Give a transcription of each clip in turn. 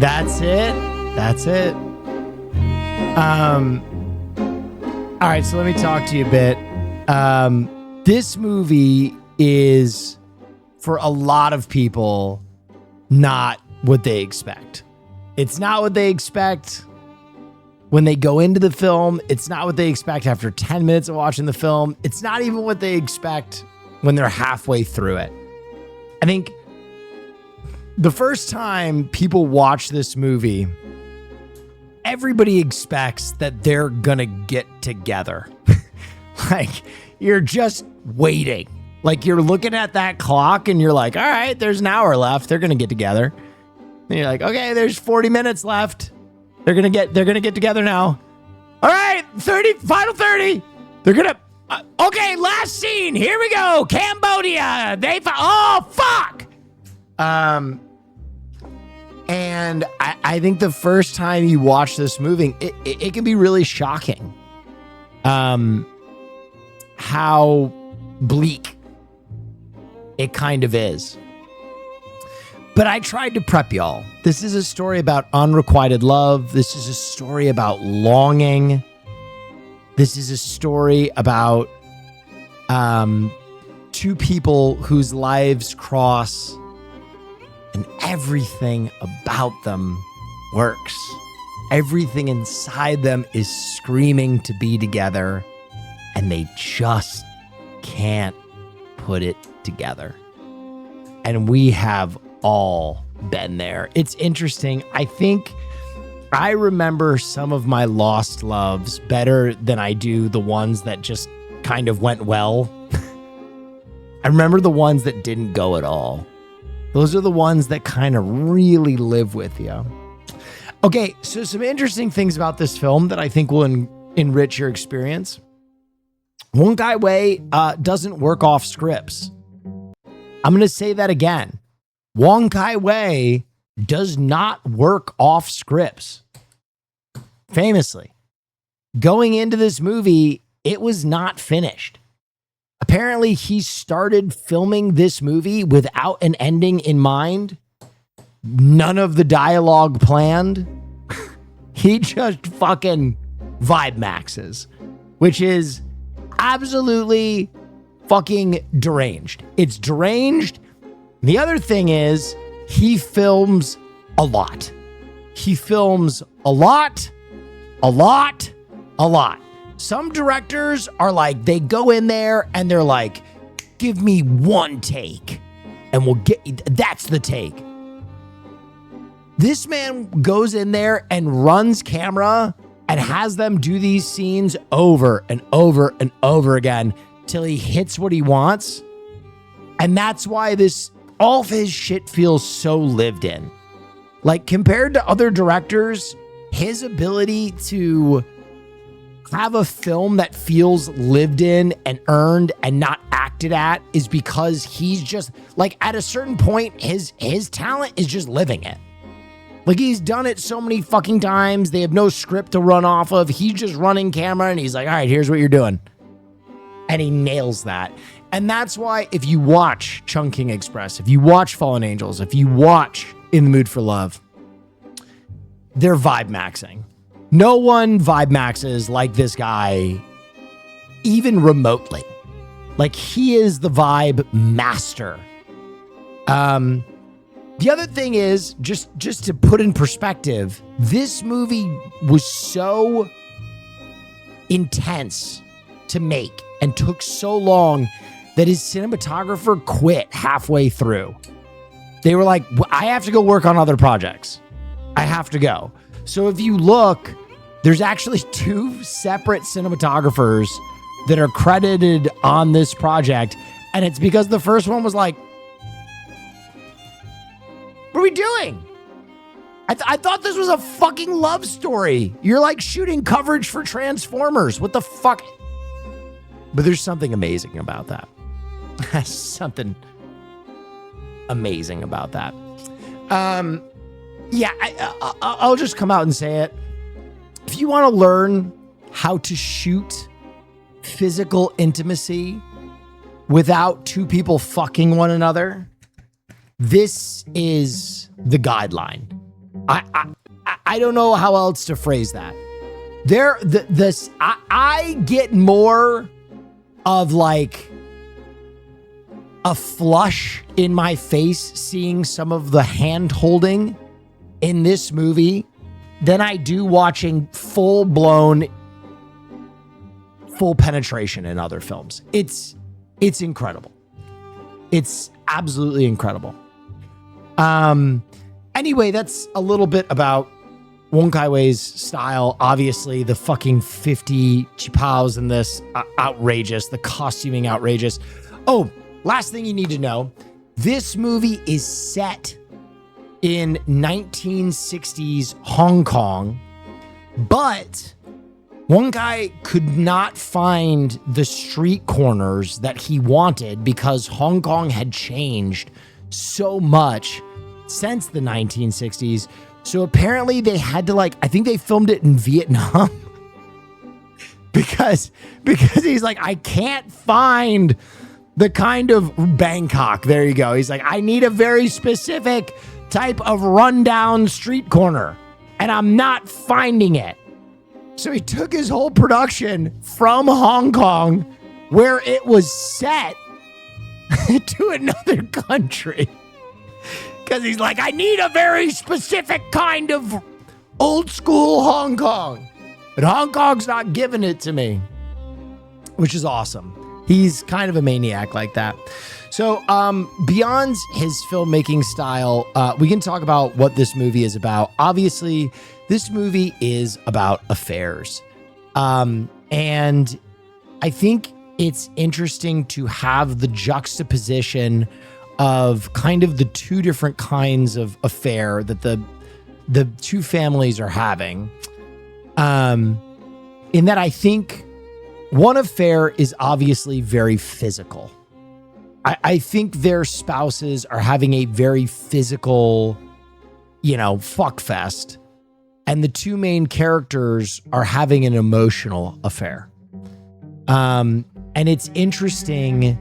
That's it. That's it. All right, so let me talk to you a bit. This movie is, for a lot of people, not what they expect. It's not what they expect when they go into the film. It's not what they expect after 10 minutes of watching the film. It's not even what they expect when they're halfway through it. I think the first time people watch this movie, everybody expects that they're gonna get together. Like, you're just waiting. Like, you're looking at that clock and you're like, all right, there's an hour left. They're gonna get together. And you're like, okay, there's 40 minutes left. They're gonna get together now. All right, 30, final 30. They're gonna, okay, last scene. Here we go. Cambodia. Oh, fuck. And I think the first time you watch this movie, it can be really shocking. How bleak it kind of is. But I tried to prep y'all. This is a story about unrequited love. This is a story about longing. This is a story about two people whose lives cross and everything about them works. Everything inside them is screaming to be together, and they just can't put it together. And we have all been there. It's interesting. I think I remember some of my lost loves better than I do the ones that just kind of went well. I remember the ones that didn't go at all. Those are the ones that kind of really live with you. Okay, so some interesting things about this film that I think will enrich your experience. Wong Kar-wai doesn't work off scripts. I'm going to say that again. Wong Kar-wai does not work off scripts. Famously. Going into this movie, it was not finished. Apparently, he started filming this movie without an ending in mind. None of the dialogue planned. He just fucking vibe maxes, which is absolutely fucking deranged. It's deranged. The other thing is, he films a lot. He films a lot. Some directors are like, they go in there and they're like, give me one take and that's the take. This man goes in there and runs camera and has them do these scenes over and over and over again till he hits what he wants. And that's why all of his shit feels so lived in. Like, compared to other directors, his ability to have a film that feels lived in and earned and not acted at is because he's just, like, at a certain point, his talent is just living it. Like, he's done it so many fucking times. They have no script to run off of. He's just running camera and he's like, all right, here's what you're doing. And he nails that. And that's why if you watch Chungking Express, if you watch Fallen Angels, if you watch In the Mood for Love, they're vibe maxing. No one vibe maxes like this guy, even remotely. Like, he is the vibe master. The other thing is, just to put in perspective, this movie was so intense to make and took so long that his cinematographer quit halfway through. They were like, I have to go work on other projects. I have to go. So if you look, there's actually two separate cinematographers that are credited on this project. And it's because the first one was like, what are we doing? I thought this was a fucking love story. You're like shooting coverage for Transformers. What the fuck? But there's something amazing about that. Something amazing about that. Yeah, I'll just come out and say it. If you want to learn how to shoot physical intimacy without two people fucking one another, this is the guideline. I don't know how else to phrase that. I get more of like a flush in my face seeing some of the hand holding in this movie than I do watching full penetration in other films. It's incredible. It's absolutely incredible. Anyway, that's a little bit about Wong Kar-wai's style. Obviously, the fucking 50 chipaos in this, outrageous. The costuming, outrageous. Oh, last thing you need to know. This movie is set in 1960s Hong Kong, but Wong Kar could not find the street corners that he wanted because Hong Kong had changed so much since the 1960s. So apparently they had to I think they filmed it in Vietnam because he's like, I can't find the kind of Bangkok. There you go. He's like, I need a very specific type of rundown street corner and I'm not finding it. So he took his whole production from Hong Kong where it was set to another country. Because he's like, I need a very specific kind of old school Hong Kong. But Hong Kong's not giving it to me, which is awesome. He's kind of a maniac like that. So beyond his filmmaking style, we can talk about what this movie is about. Obviously, this movie is about affairs. And I think it's interesting to have the juxtaposition of kind of the two different kinds of affair that the two families are having. In that I think one affair is obviously very physical. I think their spouses are having a very physical, fuck fest. And the two main characters are having an emotional affair. And it's interesting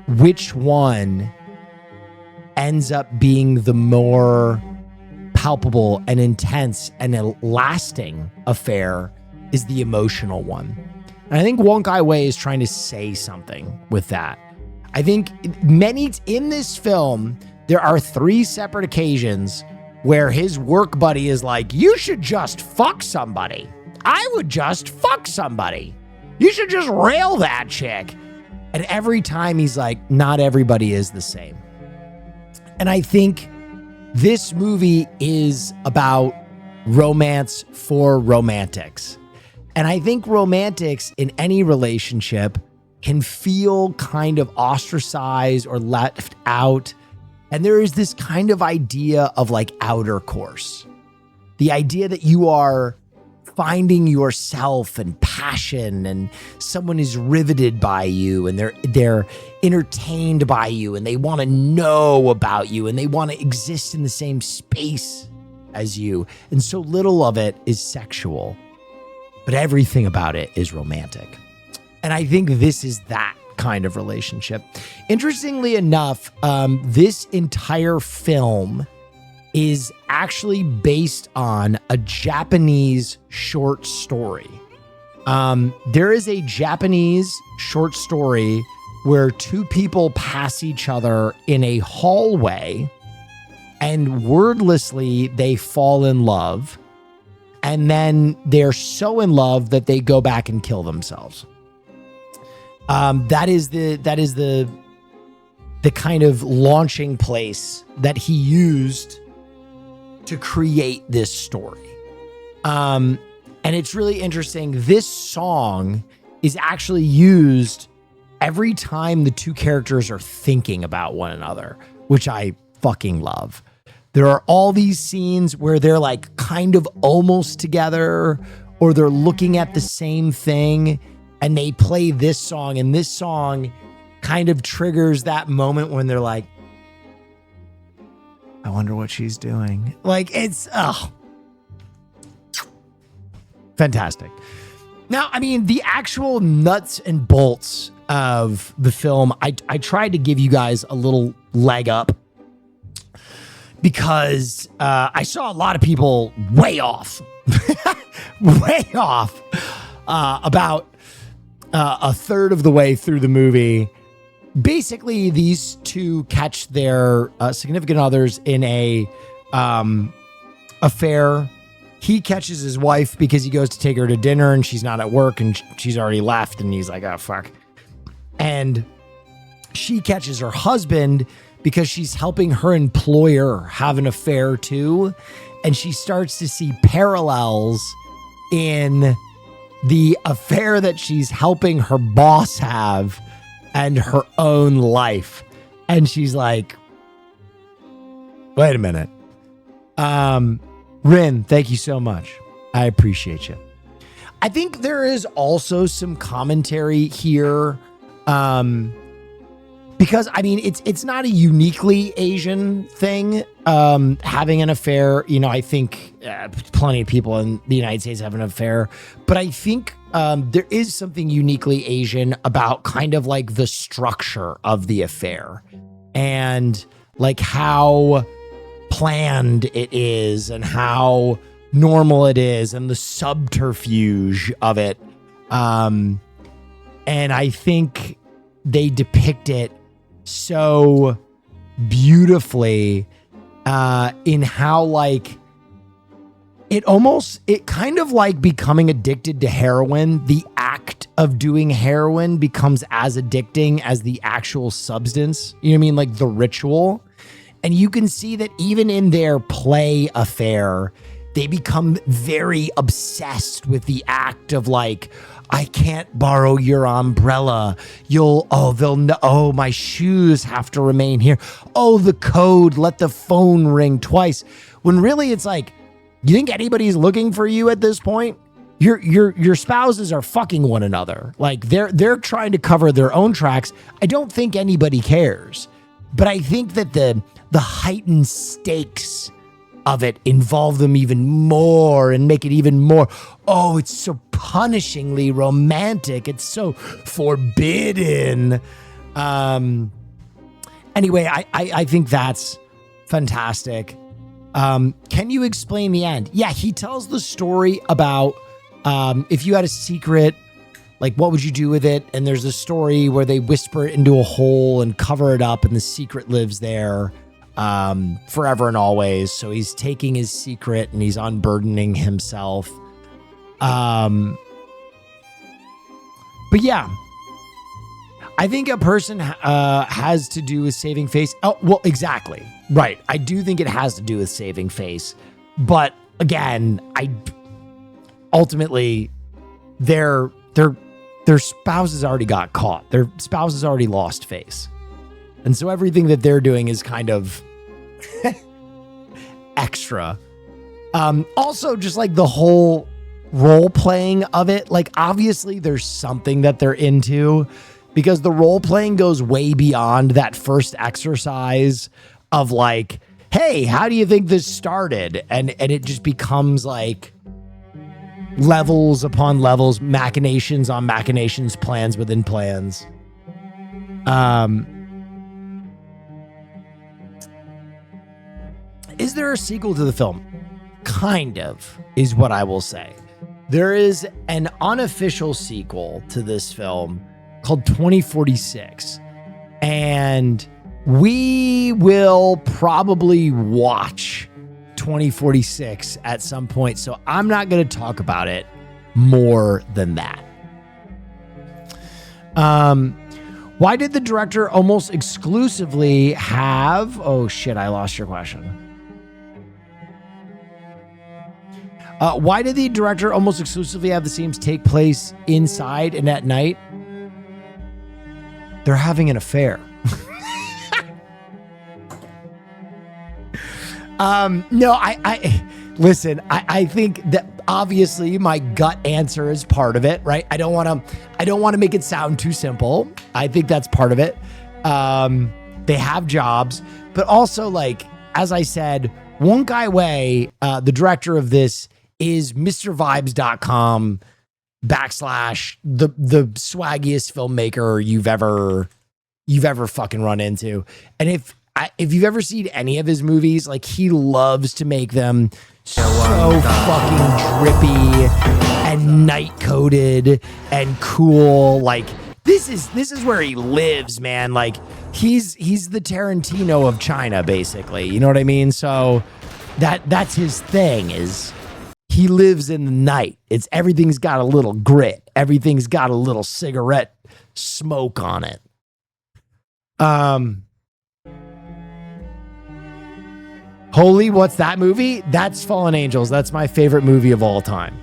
which one ends up being the more palpable and intense and a lasting affair is the emotional one. And I think Wong Kar-wai is trying to say something with that. I think in this film, there are 3 separate occasions where his work buddy is like, you should just fuck somebody. I would just fuck somebody. You should just rail that chick. And every time he's like, not everybody is the same. And I think this movie is about romance for romantics. And I think romantics in any relationship can feel kind of ostracized or left out. And there is this kind of idea of like outer course. The idea that you are finding yourself and passion and someone is riveted by you and they're entertained by you and they want to know about you and they want to exist in the same space as you. And so little of it is sexual, but everything about it is romantic. And I think this is that kind of relationship. Interestingly enough, this entire film is actually based on a Japanese short story. There is a Japanese short story where 2 people pass each other in a hallway and wordlessly they fall in love. And then they're so in love that they go back and kill themselves. That is the kind of launching place that he used to create this story. And it's really interesting. This song is actually used every time the 2 characters are thinking about one another, which I fucking love. There are all these scenes where they're like kind of almost together or they're looking at the same thing and they play this song, and this song kind of triggers that moment when they're like, I wonder what she's doing. Like, it's fantastic. Now, I mean, the actual nuts and bolts of the film, I tried to give you guys a little leg up because I saw a lot of people way off, way off about a third of the way through the movie. Basically, these two catch their significant others in a affair. He catches his wife because he goes to take her to dinner and she's not at work and she's already left, and he's like, oh, fuck. And she catches her husband because she's helping her employer have an affair too. And she starts to see parallels in the affair that she's helping her boss have and her own life. And she's like, wait a minute. Rin, thank you so much. I appreciate you. I think there is also some commentary here, because I mean it's not a uniquely Asian thing, having an affair. You know, I think plenty of people in the United States have an affair, but I think there is something uniquely Asian about kind of like the structure of the affair and like how planned it is and how normal it is and the subterfuge of it. And I think they depict it so beautifully in how like it kind of like becoming addicted to heroin. The act of doing heroin becomes as addicting as the actual substance. You know what I mean? Like the ritual. And you can see that even in their play affair, they become very obsessed with the act of like, I can't borrow your umbrella. My shoes have to remain here. Oh, the code, let the phone ring twice. When really it's like, you think anybody's looking for you at this point? Your spouses are fucking one another. Like they're trying to cover their own tracks. I don't think anybody cares. But I think that the heightened stakes of it involve them even more and make it even more, oh, it's so punishingly romantic. It's so forbidden. Anyway, I think that's fantastic. Can you explain the end? Yeah, he tells the story about if you had a secret, like what would you do with it? And there's a story where they whisper it into a hole and cover it up and the secret lives there forever and always. So he's taking his secret and he's unburdening himself. But yeah, I think a person has to do with saving face. Oh, well, exactly. Right. I do think it has to do with saving face. But again, ultimately their spouses already got caught. Their spouses already lost face. And so everything that they're doing is kind of extra. Also, just like the whole role playing of it, like obviously there's something that they're into because the role playing goes way beyond that first exercise of like, hey, how do you think this started? And it just becomes like levels upon levels, machinations on machinations, plans within plans. Is there a sequel to the film? Kind of, is what I will say. There is an unofficial sequel to this film called 2046. And we will probably watch 2046 at some point. So I'm not going to talk about it more than that. Why did the director almost exclusively have... Oh, shit, I lost your question. Why did the director almost exclusively have the scenes take place inside and at night? They're having an affair. No, I listen, I think that obviously my gut answer is part of it, right? I don't want to make it sound too simple. I think that's part of it. They have jobs, but also like, as I said, Wong Kar-wai, the director of this, is MrVibes.com / the swaggiest filmmaker you've ever fucking run into. And if if you've ever seen any of his movies, like he loves to make them so fucking drippy and night coated and cool. Like this is where he lives, man. Like he's the Tarantino of China, basically. You know what I mean? So that's his thing, is he lives in the night. Everything's got a little grit. Everything's got a little cigarette smoke on it. Holy, what's that movie? That's Fallen Angels. That's my favorite movie of all time.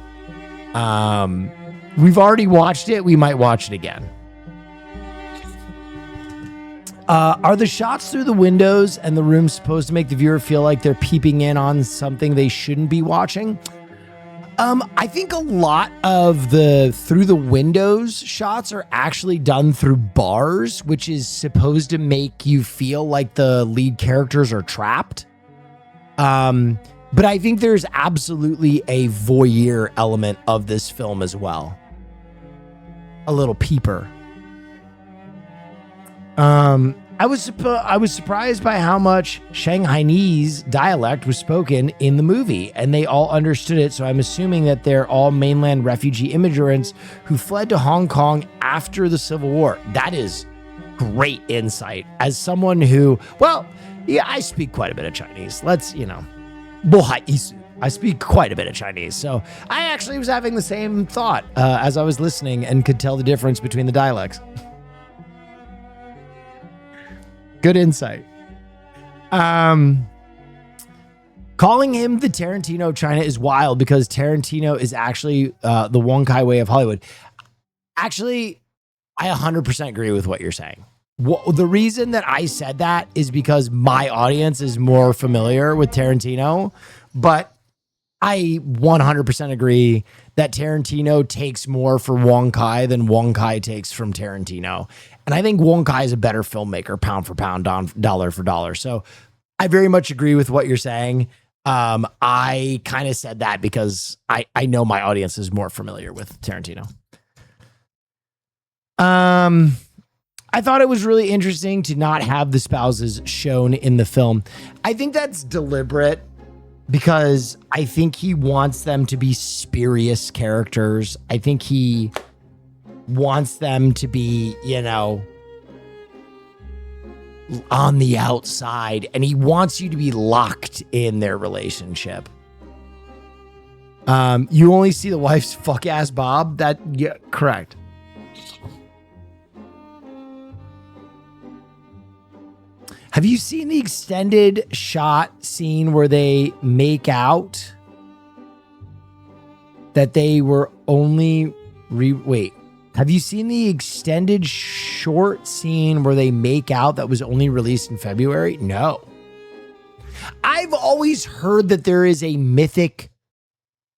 We've already watched it. We might watch it again. Are the shots through the windows and the room supposed to make the viewer feel like they're peeping in on something they shouldn't be watching? I think a lot of the through the windows shots are actually done through bars, which is supposed to make you feel like the lead characters are trapped. But I think there's absolutely a voyeur element of this film as well. A little peeper. I was surprised by how much Shanghainese dialect was spoken in the movie, and they all understood it. So I'm assuming that they're all mainland refugee immigrants who fled to Hong Kong after the Civil War. That is great insight. As someone who, well, yeah, I speak quite a bit of Chinese. I speak quite a bit of Chinese. So I actually was having the same thought as I was listening and could tell the difference between the dialects. Good insight. Calling him the Tarantino of China is wild because Tarantino is actually the Wong Kar-wai of Hollywood. Actually, I 100% agree with what you're saying. The reason that I said that is because my audience is more familiar with Tarantino, but I 100% agree that Tarantino takes more from Wong Kar than Wong Kar takes from Tarantino. And I think Wong Kar is a better filmmaker, pound for pound, dollar for dollar. So I very much agree with what you're saying. I kind of said that because I know my audience is more familiar with Tarantino. I thought it was really interesting to not have the spouses shown in the film. I think that's deliberate because I think he wants them to be spurious characters. I think he wants them to be, on the outside, and he wants you to be locked in their relationship. You only see the wife's fuck ass Bob. Yeah, correct. Have you seen the extended shot scene where they make out? That they were only wait. Have you seen the extended short scene where they make out that was only released in February? No. I've always heard that there is a mythic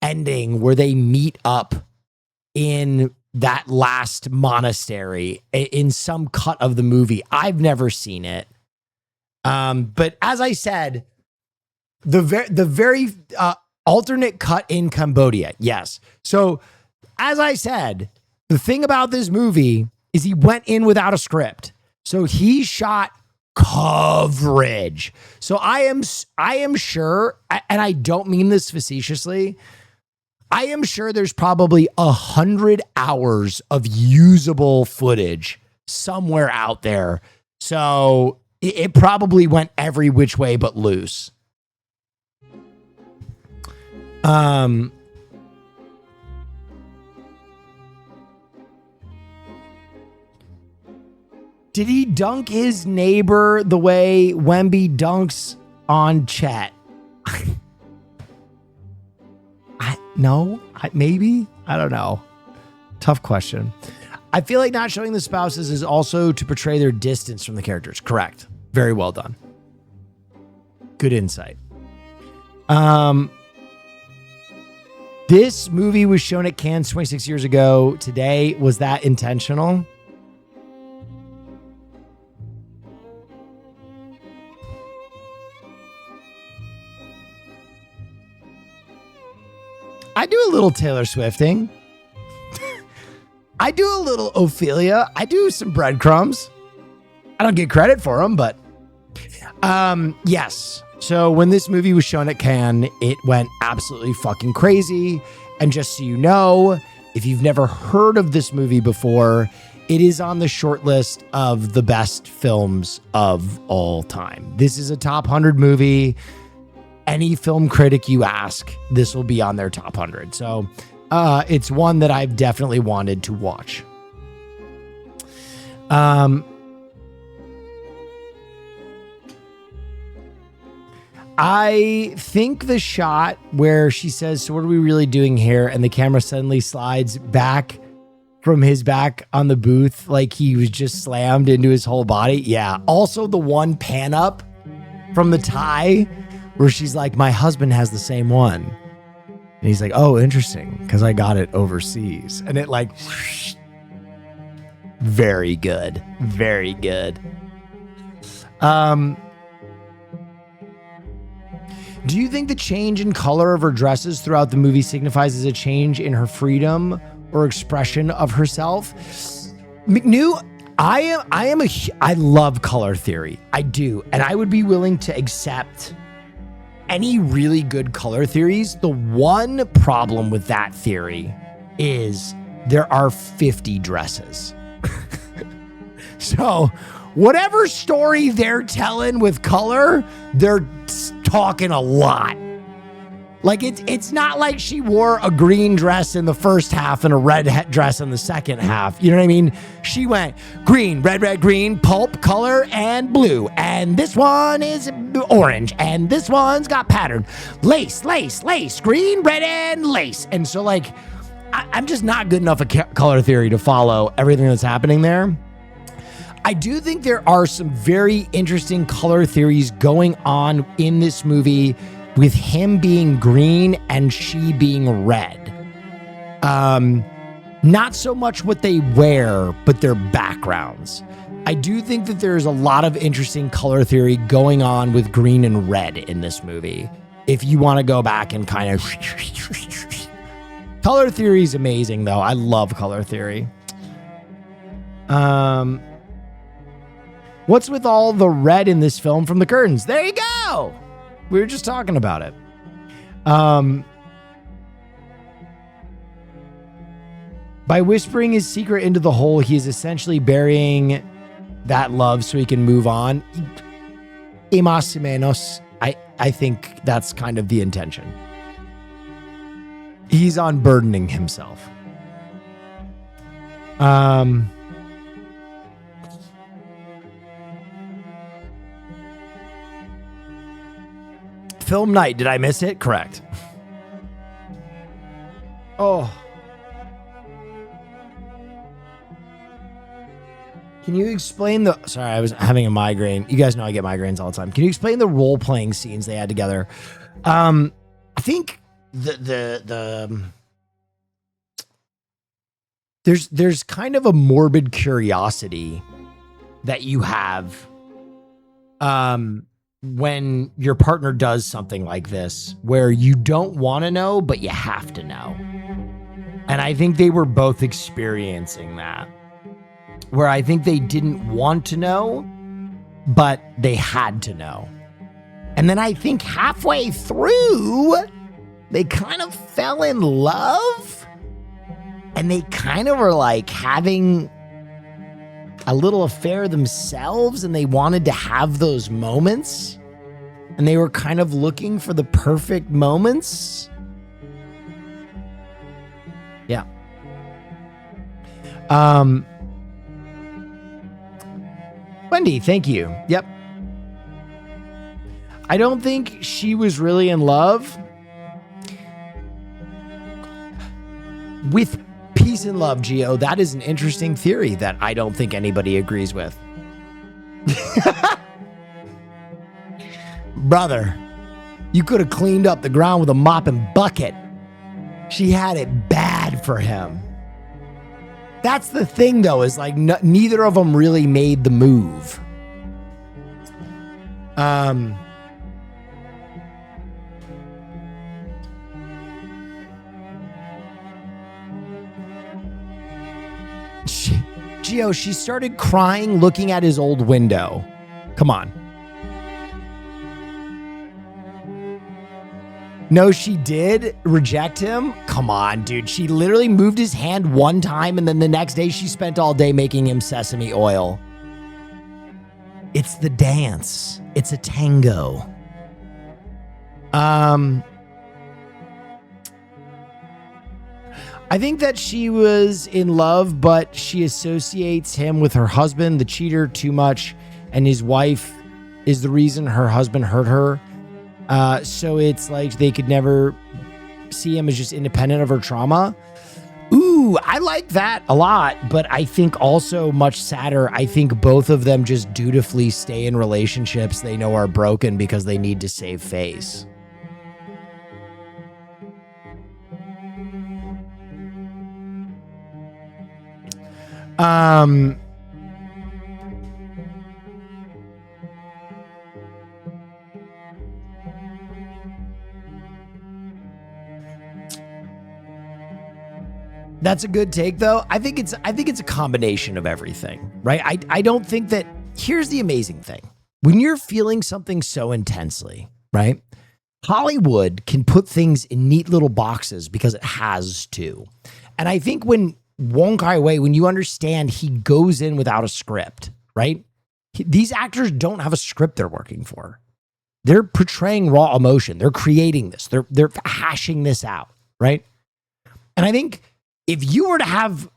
ending where they meet up in that last monastery in some cut of the movie. I've never seen it. But as I said, the very alternate cut in Cambodia. Yes. So as I said, the thing about this movie is he went in without a script. So he shot coverage. So I am sure, and I don't mean this facetiously, I am sure there's probably 100 hours of usable footage somewhere out there. So it probably went every which way but loose. Did he dunk his neighbor the way Wemby dunks on Chet? Maybe? I don't know. Tough question. I feel like not showing the spouses is also to portray their distance from the characters. Correct. Very well done. Good insight. This movie was shown at Cannes 26 years ago. Today, was that intentional? I do a little Taylor Swifting. I do a little Ophelia. I do some breadcrumbs. I don't get credit for them, but Yes. So when this movie was shown at Cannes, it went absolutely fucking crazy. And just so you know, if you've never heard of this movie before, it is on the short list of the best films of all time. This is a top 100 movie. Any film critic you ask, this will be on their top 100. So it's one that I've definitely wanted to watch. I think the shot where she says, "So what are we really doing here?" and the camera suddenly slides back from his back on the booth like he was just slammed into his whole body. Yeah. Also the one pan up from the tie where she's like, "My husband has the same one." And he's like, "Oh, interesting, because I got it overseas." And it like, very good. Very good. Do you think the change in color of her dresses throughout the movie signifies as a change in her freedom or expression of herself? McNew, I love color theory. I do. And I would be willing to accept any really good color theories. The one problem with that theory is there are 50 dresses. So whatever story they're telling with color, they're talking a lot. Like it's not like she wore a green dress in the first half and a red dress in the second half. You know what I mean? She went green, red, green, pulp, color, and blue. And this one is orange. And this one's got pattern. Lace, green, red, and lace. And so like, I'm just not good enough at color theory to follow everything that's happening there. I do think there are some very interesting color theories going on in this movie with him being green and she being red. Not so much what they wear, but their backgrounds. I do think that there's a lot of interesting color theory going on with green and red in this movie. If you want to go back and kind of... Color theory is amazing, though. I love color theory. What's with all the red in this film from the curtains? There you go. We were just talking about it. By whispering his secret into the hole, he is essentially burying that love so he can move on. Y más y menos, I think that's kind of the intention. He's unburdening himself. Film night. Did I miss it? Correct. Oh. Can you explain the... Sorry, I was having a migraine. You guys know I get migraines all the time. Can you explain the role-playing scenes they had together? I think there's kind of a morbid curiosity that you have when your partner does something like this, where you don't want to know, but you have to know. And I think they were both experiencing that, where I think they didn't want to know, but they had to know. And then I think halfway through, they kind of fell in love, and they kind of were like having a little affair themselves, and they wanted to have those moments, and they were kind of looking for the perfect moments. Yeah. Wendy, thank you. Yep. I don't think she was really in love with peace and love, Gio. That is an interesting theory that I don't think anybody agrees with. Brother, you could have cleaned up the ground with a mop and bucket. She had it bad for him. That's the thing, though, is like neither of them really made the move. Gio, she started crying looking at his old window. Come on. No, she did reject him. Come on, dude. She literally moved his hand one time, and then the next day she spent all day making him sesame oil. It's the dance. It's a tango. I think that she was in love, but she associates him with her husband, the cheater, too much, and his wife is the reason her husband hurt her. So it's like they could never see him as just independent of her trauma. Ooh, I like that a lot, but I think also much sadder, I think both of them just dutifully stay in relationships they know are broken because they need to save face. That's a good take, though. I think it's a combination of everything, right? I don't think that. Here's the amazing thing: when you're feeling something so intensely, right? Hollywood can put things in neat little boxes because it has to. And I think when Wong Kar-wai, when you understand he goes in without a script, right? These actors don't have a script they're working for. They're portraying raw emotion. They're creating this. They're hashing this out, right? And I think if you were to have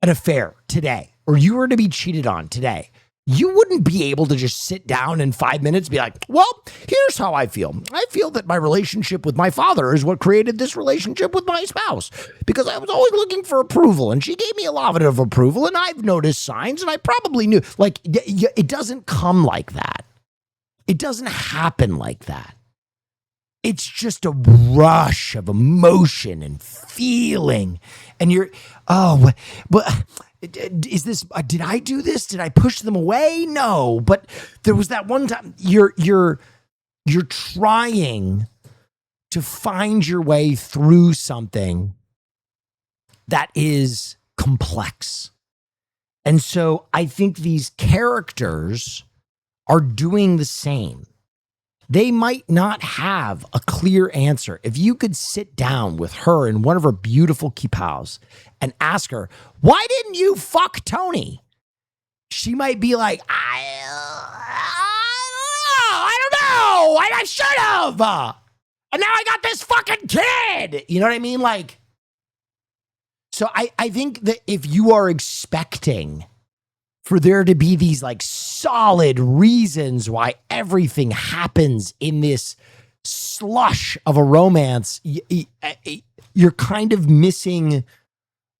an affair today, or you were to be cheated on today, you wouldn't be able to just sit down in 5 minutes and be like, well, here's how I feel. I feel that my relationship with my father is what created this relationship with my spouse, because I was always looking for approval and she gave me a lot of approval and I've noticed signs and I probably knew. Like, it doesn't come like that. It doesn't happen like that. It's just a rush of emotion and feeling. And you're, oh, but is this, did I do this? Did I push them away? No, but there was that one time you're trying to find your way through something that is complex. And so I think these characters are doing the same. They might not have a clear answer. If you could sit down with her in one of her beautiful kipaos and ask her, why didn't you fuck Tony? She might be like, I don't know. I should have. And now I got this fucking kid. You know what I mean? Like, so I think that if you are expecting for there to be these like solid reasons why everything happens in this slush of a romance, you're kind of missing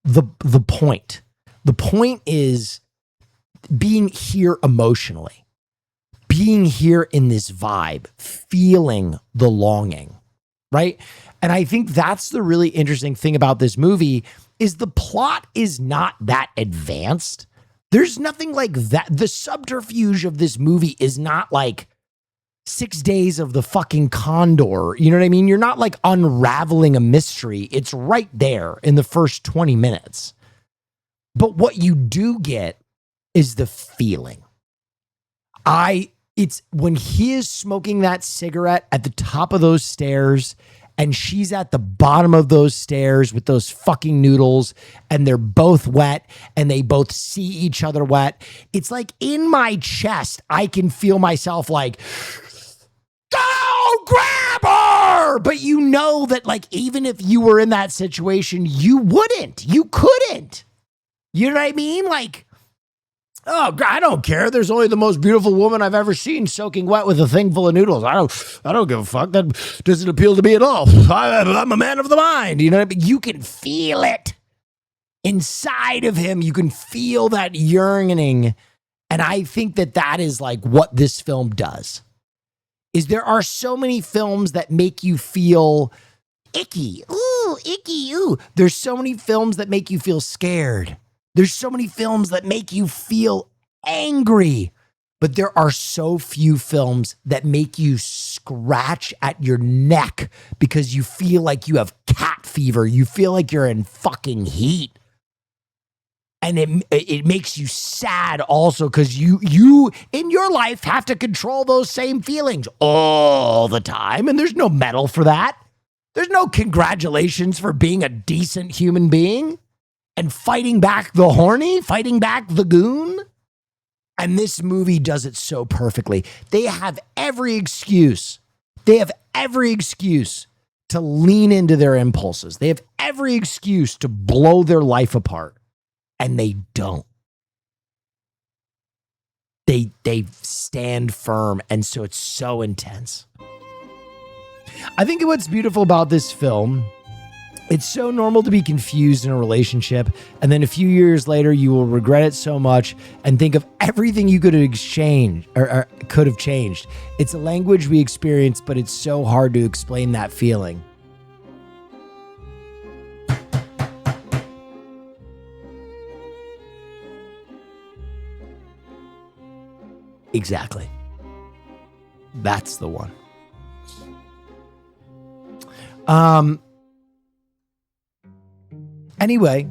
the point. The point is being here emotionally, being here in this vibe, feeling the longing, right? And I think that's the really interesting thing about this movie is the plot is not that advanced. There's nothing like that. The subterfuge of this movie is not like 6 days of the fucking Condor. You know what I mean? You're not like unraveling a mystery. It's right there in the first 20 minutes. But what you do get is the feeling. It's when he is smoking that cigarette at the top of those stairs and she's at the bottom of those stairs with those fucking noodles and they're both wet and they both see each other wet. It's like in my chest, I can feel myself like, go grab her. But you know that like, even if you were in that situation, you couldn't. You know what I mean? Like, oh, God, I don't care. There's only the most beautiful woman I've ever seen soaking wet with a thing full of noodles. I don't give a fuck. That doesn't appeal to me at all. I'm a man of the mind. You know what I mean? You can feel it inside of him. You can feel that yearning. And I think that is like what this film does. Is there are so many films that make you feel icky. Ooh, icky. Ooh. There's so many films that make you feel scared. There's so many films that make you feel angry, but there are so few films that make you scratch at your neck because you feel like you have cat fever. You feel like you're in fucking heat. And it makes you sad also because you in your life have to control those same feelings all the time. And there's no medal for that. There's no congratulations for being a decent human being and fighting back the horny, fighting back the goon. And this movie does it so perfectly. They have every excuse. They have every excuse to lean into their impulses. They have every excuse to blow their life apart. And they don't. They stand firm. And so it's so intense. I think what's beautiful about this film, it's so normal to be confused in a relationship, and then a few years later, you will regret it so much and think of everything you could have exchanged or could have changed. It's a language we experience, but it's so hard to explain that feeling. Exactly. That's the one. Anyway,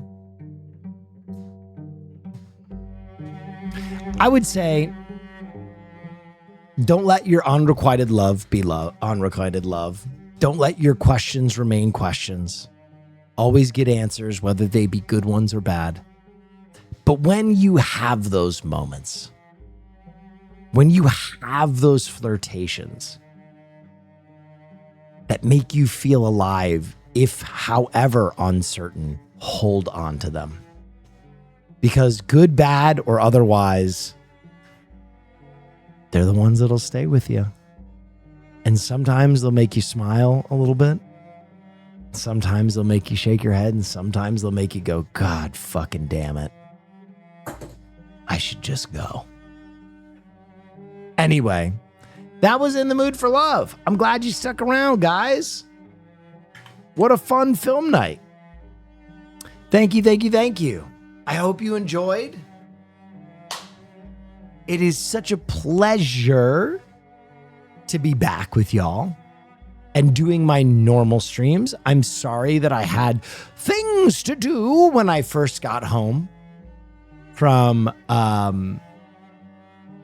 I would say don't let your unrequited love be unrequited love. Don't let your questions remain questions. Always get answers, whether they be good ones or bad. But when you have those moments, when you have those flirtations that make you feel alive, if however uncertain, hold on to them. Because good, bad, or otherwise, they're the ones that'll stay with you. And sometimes they'll make you smile a little bit. Sometimes they'll make you shake your head, and sometimes they'll make you go, God fucking damn it. I should just go. Anyway, that was In the Mood for Love. I'm glad you stuck around, guys. What a fun film night. Thank you, thank you, thank you. I hope you enjoyed. It is such a pleasure to be back with y'all and doing my normal streams. I'm sorry that I had things to do when I first got home from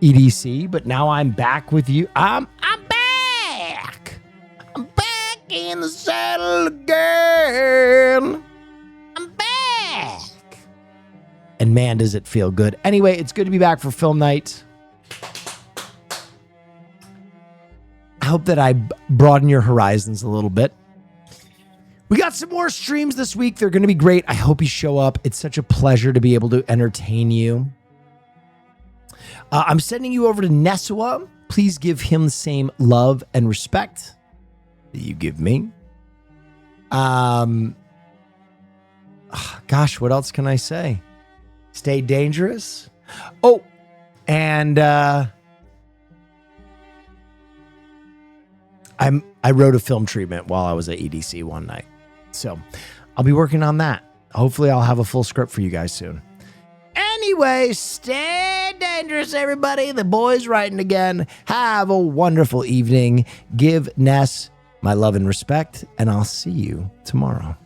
EDC, but now I'm back with you. I'm back. I'm back in the saddle again. I'm back. And man, does it feel good. Anyway, it's good to be back for film night. I hope that I broaden your horizons a little bit. We got some more streams this week. They're going to be great. I hope you show up. It's such a pleasure to be able to entertain you. I'm sending you over to Nesua. Please give him the same love and respect that you give me. Gosh, what else can I say? Stay dangerous. Oh, and I wrote a film treatment while I was at EDC one night. So I'll be working on that. Hopefully I'll have a full script for you guys soon. Anyway, stay dangerous, everybody. The boy's writing again. Have a wonderful evening. Give Ness my love and respect, and I'll see you tomorrow.